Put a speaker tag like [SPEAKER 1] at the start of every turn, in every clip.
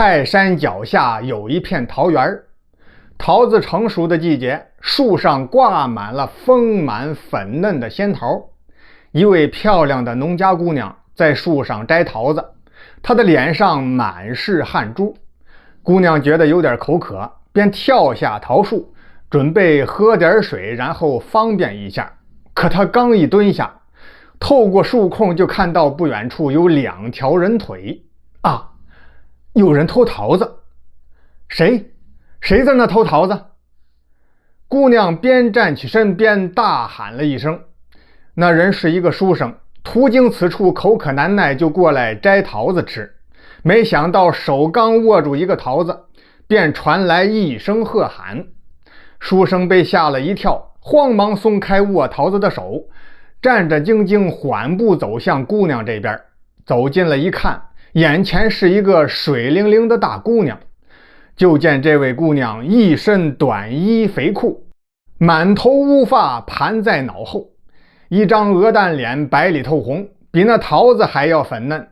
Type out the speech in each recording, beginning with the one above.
[SPEAKER 1] 泰山脚下有一片桃园，桃子成熟的季节，树上挂满了丰满粉嫩的仙桃。一位漂亮的农家姑娘在树上摘桃子，她的脸上满是汗珠。姑娘觉得有点口渴，便跳下桃树，准备喝点水，然后方便一下。可她刚一蹲下，透过树空就看到不远处有2条人腿啊！有人偷桃子。谁在那偷桃子？姑娘边站起身边大喊了一声。那人是一个书生，途经此处口渴难耐，就过来摘桃子吃。没想到手刚握住一个桃子，便传来一声喝喊。书生被吓了一跳，慌忙松开握桃子的手，战战兢兢缓步走向姑娘这边。走近了一看，眼前是一个水灵灵的大姑娘。就见这位姑娘一身短衣肥裤，满头乌发盘在脑后，一张鹅蛋脸白里透红，比那桃子还要粉嫩，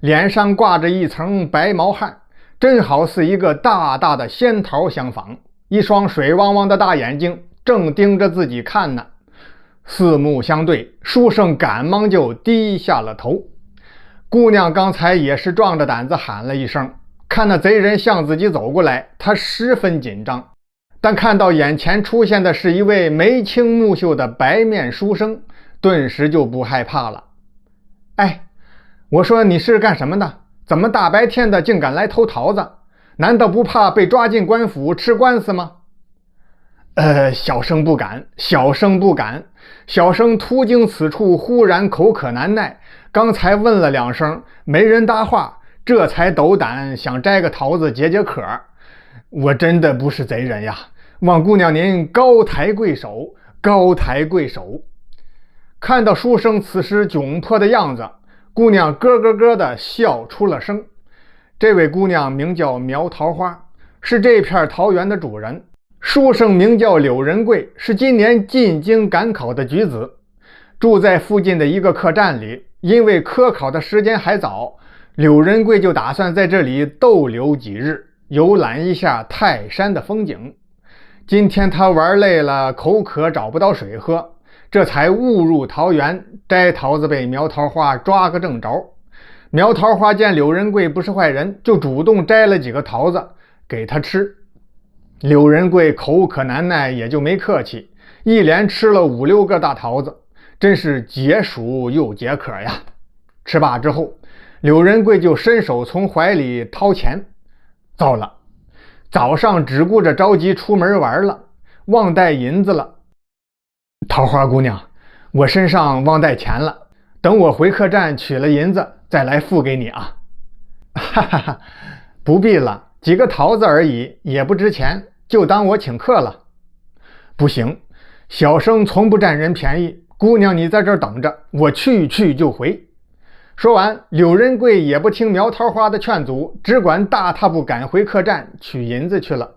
[SPEAKER 1] 脸上挂着一层白毛汗，真好似一个大大的仙桃相仿。一双水汪汪的大眼睛正盯着自己看呢。四目相对，书生赶忙就低下了头。姑娘刚才也是壮着胆子喊了一声，看那贼人向自己走过来，她十分紧张。但看到眼前出现的是一位眉清目秀的白面书生，顿时就不害怕了。哎，我说你是干什么的？怎么大白天的竟敢来偷桃子？难道不怕被抓进官府吃官司吗？小生不敢。小生途经此处，忽然口渴难耐，刚才问了2声，没人搭话，这才斗胆想摘个桃子解解渴。我真的不是贼人呀，望姑娘您高抬贵手。看到书生此时窘迫的样子，姑娘咯咯咯地笑出了声。这位姑娘名叫苗桃花，是这片桃园的主人。书生名叫柳仁贵，是今年进京赶考的举子，住在附近的一个客栈里。因为科考的时间还早，柳仁贵就打算在这里逗留几日，游览一下泰山的风景。今天他玩累了，口渴找不到水喝，这才误入桃园摘桃子，被苗桃花抓个正着。苗桃花见柳仁贵不是坏人，就主动摘了几个桃子给他吃。柳仁贵口渴难耐，也就没客气，一连吃了5、6个大桃子，真是解暑又解渴呀。吃罢之后，柳仁贵就伸手从怀里掏钱。糟了，早上只顾着着急出门玩了，忘带银子了。桃花姑娘，我身上忘带钱了，等我回客栈取了银子再来付给你啊。哈哈哈，不必了，几个桃子而已，也不值钱，就当我请客了。不行，小生从不占人便宜，姑娘你在这儿等着，我去就回。说完，柳仁贵也不听苗桃花的劝阻，只管大踏步赶回客栈取银子去了。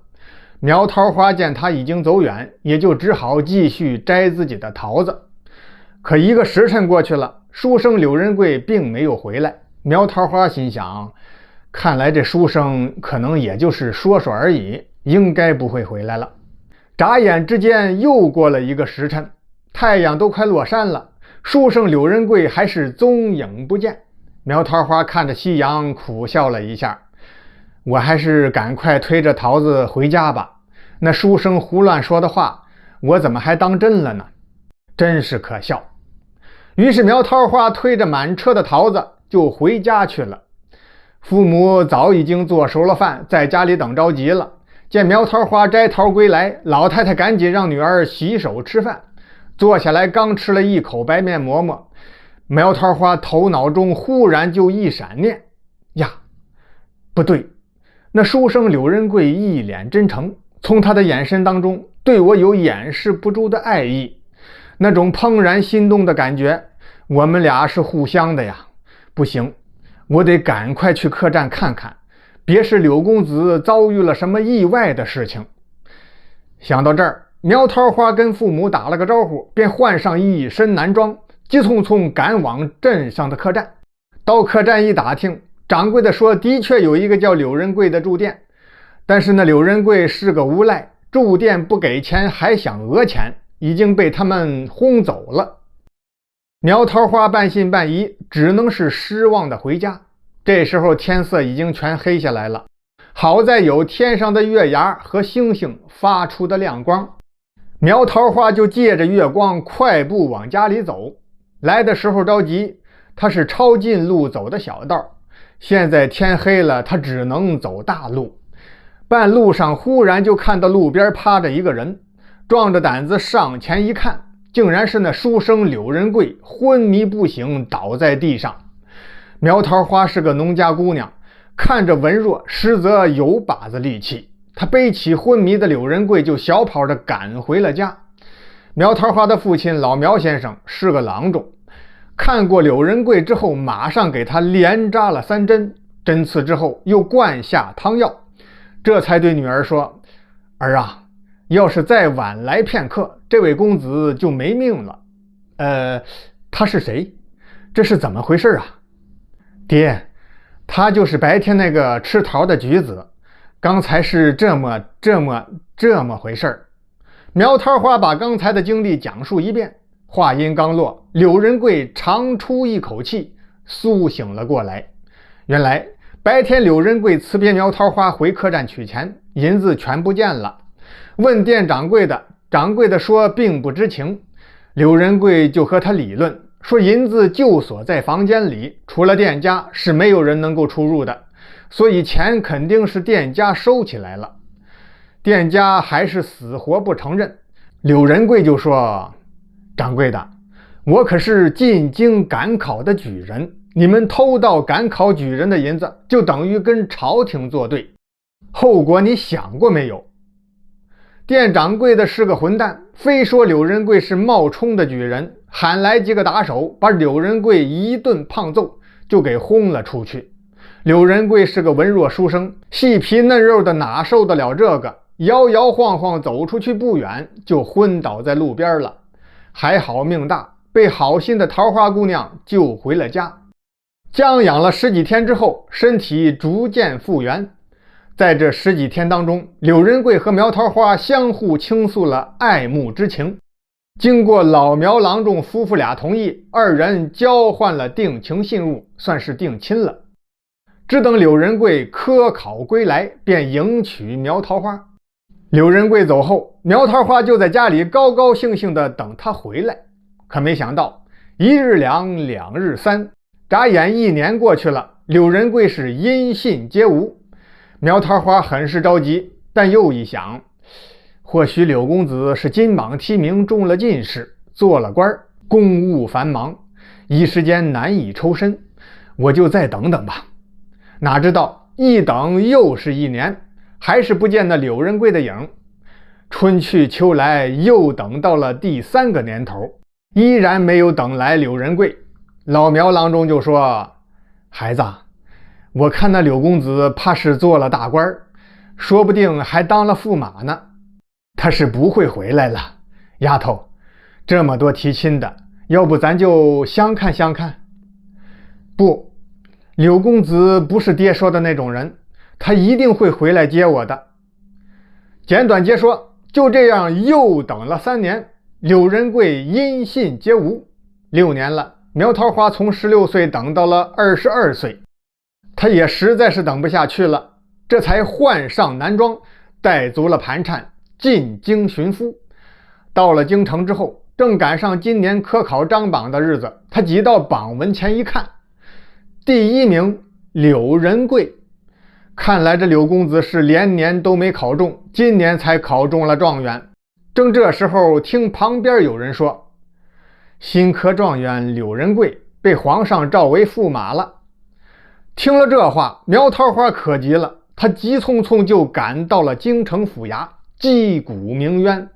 [SPEAKER 1] 苗桃花见他已经走远，也就只好继续摘自己的桃子。可1个时辰过去了，书生柳仁贵并没有回来。苗桃花心想，看来这书生可能也就是说说而已，应该不会回来了。眨眼之间又过了1个时辰，太阳都快落山了，书生柳仁贵还是踪影不见。苗桃花看着夕阳苦笑了一下，我还是赶快推着桃子回家吧，那书生胡乱说的话我怎么还当真了呢？真是可笑。于是苗桃花推着满车的桃子就回家去了。父母早已经做熟了饭，在家里等着急了。见苗桃花摘桃归来，老太太赶紧让女儿洗手吃饭。坐下来刚吃了一口白面馍馍，苗桃花头脑中忽然就一闪念，呀，不对，那书生柳仁贵一脸真诚，从他的眼神当中对我有掩饰不住的爱意，那种怦然心动的感觉，我们俩是互相的呀。不行，我得赶快去客栈看看，别是柳公子遭遇了什么意外的事情。想到这儿，苗桃花跟父母打了个招呼，便换上一身男装，急匆匆赶往镇上的客栈。到客栈一打听，掌柜的说的确有一个叫柳仁贵的住店，但是那柳仁贵是个无赖，住店不给钱还想讹钱，已经被他们轰走了。苗桃花半信半疑，只能是失望的回家。这时候天色已经全黑下来了，好在有天上的月牙和星星发出的亮光，苗桃花就借着月光快步往家里走。来的时候着急，他是抄近路走的小道，现在天黑了，他只能走大路。半路上忽然就看到路边趴着一个人，壮着胆子上前一看，竟然是那书生柳仁贵，昏迷不醒倒在地上。苗桃花是个农家姑娘，看着文弱，实则有把子力气，她背起昏迷的柳仁贵就小跑着赶回了家。苗桃花的父亲老苗先生是个郎中，看过柳仁贵之后，马上给他连扎了3针，针刺之后又灌下汤药，这才对女儿说：“儿啊，要是再晚来片刻，这位公子就没命了。他是谁？这是怎么回事啊？”“爹，他就是白天那个吃桃的橘子，刚才是这么回事。”苗桃花把刚才的经历讲述一遍，话音刚落，柳仁贵长出一口气，苏醒了过来。原来白天柳仁贵辞别苗桃花回客栈取钱，银子全不见了。问店掌柜的，掌柜的说并不知情。柳仁贵就和他理论，说银子就锁在房间里，除了店家是没有人能够出入的，所以钱肯定是店家收起来了。店家还是死活不承认。柳仁贵就说：“掌柜的，我可是进京赶考的举人，你们偷盗赶考举人的银子，就等于跟朝廷作对，后果你想过没有？”店掌柜的是个混蛋，非说柳仁贵是冒充的举人，喊来几个打手，把柳仁贵一顿胖揍，就给轰了出去。柳仁贵是个文弱书生，细皮嫩肉的哪受得了这个，摇摇晃晃走出去不远，就昏倒在路边了。还好命大，被好心的桃花姑娘救回了家。将养了10几天之后，身体逐渐复原。在这10几天当中，柳仁贵和苗桃花相互倾诉了爱慕之情。经过老苗郎中夫妇俩同意，二人交换了定情信物，算是定亲了。只等柳仁贵科考归来，便迎娶苗桃花。柳仁贵走后，苗桃花就在家里高高兴兴地等他回来。可没想到1日2，2日3，眨眼1年过去了，柳仁贵是音信皆无。苗桃花很是着急，但又一想，或许柳公子是金榜题名，中了进士，做了官，公务繁忙，一时间难以抽身，我就再等等吧。哪知道一等又是1年，还是不见那柳仁贵的影。春去秋来，又等到了第3个年头，依然没有等来柳仁贵。老苗郎中就说：“孩子，我看那柳公子怕是做了大官，说不定还当了驸马呢，他是不会回来了。丫头，这么多提亲的，要不咱就相看相看？”“不，柳公子不是爹说的那种人，他一定会回来接我的。”简短截说，就这样又等了3年，柳仁贵音信皆无。6年了，苗桃花从16岁等到了22岁，他也实在是等不下去了，这才换上男装，带足了盘缠，进京寻夫。到了京城之后，正赶上今年科考张榜的日子，他挤到榜文前一看，第1名柳仁贵。看来这柳公子是连年都没考中，今年才考中了状元。正这时候，听旁边有人说，新科状元柳仁贵被皇上召为驸马了。听了这话，苗桃花可急了，他急匆匆就赶到了京城府衙，击鼓鸣冤。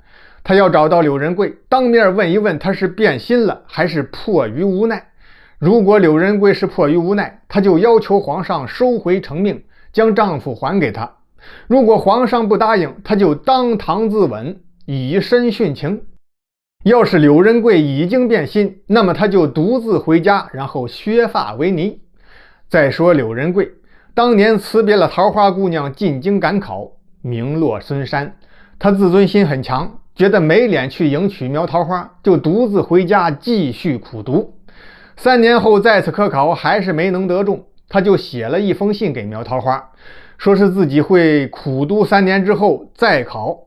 [SPEAKER 1] 他要找到柳仁贵，当面问一问他是变心了，还是迫于无奈。如果柳仁贵是迫于无奈，他就要求皇上收回成命，将丈夫还给他。如果皇上不答应，他就当堂自刎，以身殉情。要是柳仁贵已经变心，那么他就独自回家，然后削发为尼。再说柳仁贵当年辞别了桃花姑娘进京赶考，名落孙山，他自尊心很强，觉得没脸去迎娶苗桃花，就独自回家继续苦读。3年后再次科考还是没能得中，他就写了一封信给苗桃花，说是自己会苦读3年之后再考，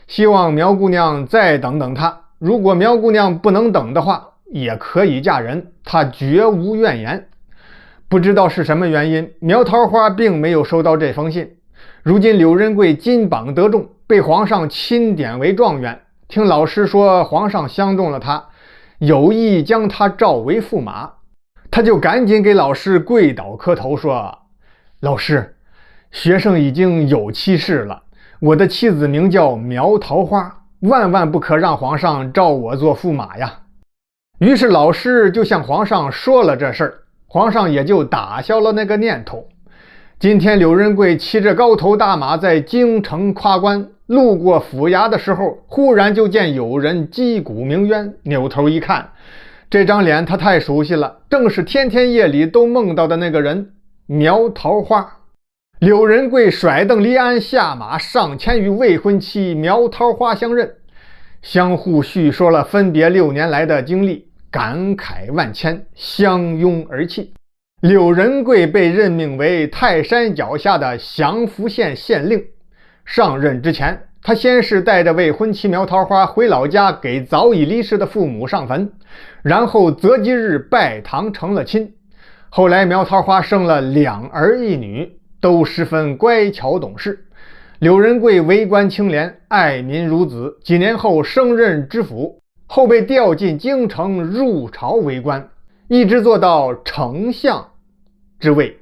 [SPEAKER 1] 希望苗姑娘再等等他，如果苗姑娘不能等的话，也可以嫁人，他绝无怨言。不知道是什么原因，苗桃花并没有收到这封信。如今柳仁贵金榜得中，被皇上钦点为状元，听老师说皇上相中了他，有意将他召为驸马，他就赶紧给老师跪倒磕头说：老师，学生已经有妻室了，我的妻子名叫苗桃花，万万不可让皇上召我做驸马呀。于是老师就向皇上说了这事儿，皇上也就打消了那个念头。今天柳仁贵骑着高头大马在京城跨关，路过府衙的时候，忽然就见有人击鼓鸣冤，扭头一看，这张脸他太熟悉了，正是天天夜里都梦到的那个人，苗桃花。柳仁贵甩蹬离鞍，下马上前与未婚妻苗桃花相认，相互叙说了分别6年来的经历，感慨万千，相拥而泣。柳仁贵被任命为泰山脚下的祥符县县令。上任之前，他先是带着未婚妻苗桃花回老家给早已离世的父母上坟，然后择吉日拜堂成了亲。后来苗桃花生了2儿1女，都十分乖巧懂事。柳仁贵为官清廉，爱民如子，几年后升任知府，后被调进京城入朝为官，一直做到丞相之位。